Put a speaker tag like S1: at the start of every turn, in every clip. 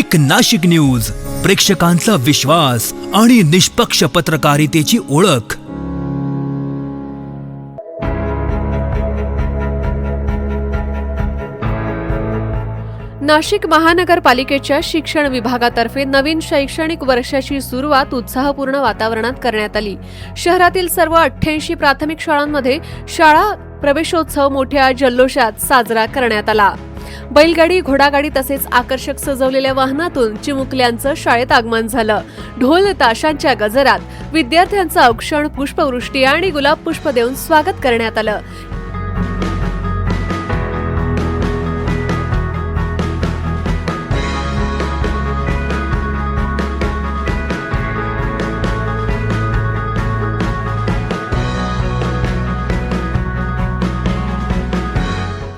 S1: एक नाशिक न्यूज, प्रेक्षकांचा विश्वास आणि निष्पक्ष पत्रकारितेची ओळख।
S2: नाशिक महानगरपालिकेच्या शिक्षण विभागातर्फे नवीन शैक्षणिक वर्षाची सुरुवात उत्साहपूर्ण वातावरणात करण्यात आली। शहरातील सर्व 88 प्राथमिक शाळांमध्ये शाळा प्रवेशोत्सव मोठ्या जल्लोषात साजरा करण्यात आला। बैलगाडी, घोडागाडी तसेच आकर्षक सजवलेल्या वाहनातून चिमुकल्यांचं शाळेत आगमन झालं। ढोल ताशांच्या गजरात विद्यार्थ्यांचं औक्षण, पुष्पवृष्टी आणि गुलाब पुष्प देऊन स्वागत करण्यात आलं।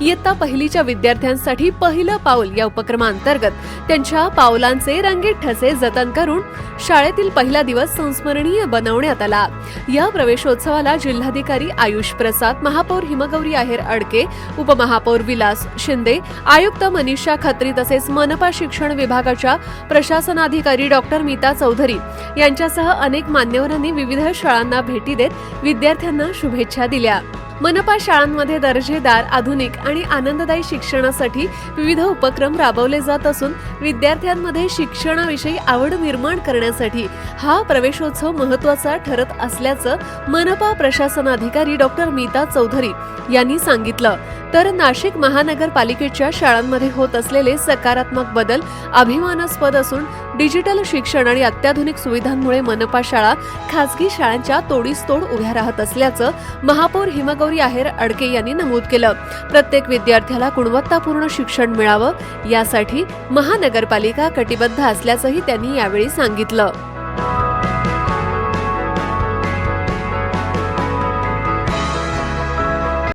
S2: इयत्ता पहिलीच्या विद्यार्थ्यांसाठी पहिलं पाऊल या उपक्रमांतर्गत त्यांच्या पावलांचे रंगीत ठसे जतन करून शाळेतील पहिला दिवस संस्मरणीय बनवण्यात आला। या प्रवेशोत्सवाला जिल्हाधिकारी आयुष प्रसाद, महापौर हिमगौरी आहेर अडके, उपमहापौर विलास शिंदे, आयुक्त मनीषा खत्री तसेच मनपा शिक्षण विभागाच्या प्रशासनाधिकारी डॉक्टर मीता चौधरी यांच्यासह अनेक मान्यवरांनी विविध शाळांना भेटी देत विद्यार्थ्यांना शुभेच्छा दिल्या। मनपा शाळांमध्ये दर्जेदार, आधुनिक आणि आनंददायी शिक्षणासाठी विविध उपक्रम राबवले जात असून विद्यार्थ्यांमध्ये शिक्षणाविषयी आवड निर्माण करण्यासाठी हा प्रवेशोत्सव महत्त्वाचा ठरत असल्याचं मनपा प्रशासनाधिकारी डॉक्टर मीता चौधरी यांनी सांगितलं। तर नाशिक महानगरपालिकेच्या शाळांमध्ये होत असलेले सकारात्मक बदल अभिमानास्पद असून डिजिटल शिक्षण आणि अत्याधुनिक सुविधांमुळे मनपा शाळा खासगी शाळांच्या तोडीस तोड उभ्या राहत असल्याचं महापौर हिमगौरी आहेर अडके यांनी नमूद केलं। प्रत्येक विद्यार्थ्याला गुणवत्तापूर्ण शिक्षण मिळावं यासाठी महानगरपालिका कटिबद्ध असल्याचंही त्यांनी यावेळी सांगितलं।